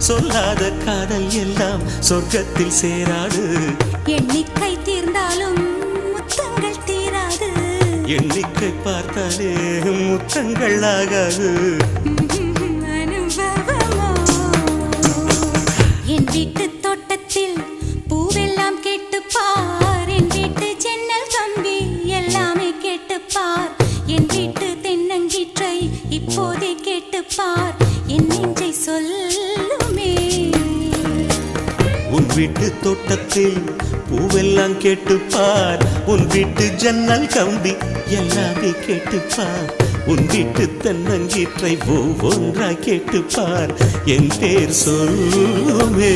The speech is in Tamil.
சொல்லாத காதல் எல்லாம் சொர்க்கத்தில் சேராது. எண்ணிக்கை தீர்ந்தாலும் முத்தங்கள் தீராது. எண்ணிக்கை பார்த்தாலே முத்தங்கள் ஆகாது. அனுபவமோ என் வீட்டு தோட்டத்தில் பூவெல்லாம் கேட்டுப்பார். என் வீட்டு ஜன்னல் கம்பி எல்லாமே கேட்டுப்பார். என் வீட்டு தென்னங்கீற்றை இப்போதே கேட்டுப்பார். என் நெஞ்சை சொல்லுமே. உன் வீட்டு தோட்டத்தில் பூவெல்லாம் கேட்டுப்பார். உன் வீட்டு ஜன்னல் கம்பி எல்லாமே கேட்டுப்பார். உன் வீட்டு தென்னங்கீற்றை ஒவ்வொன்றா கேட்டுப்பார். என் பேர் சொல்லுமே.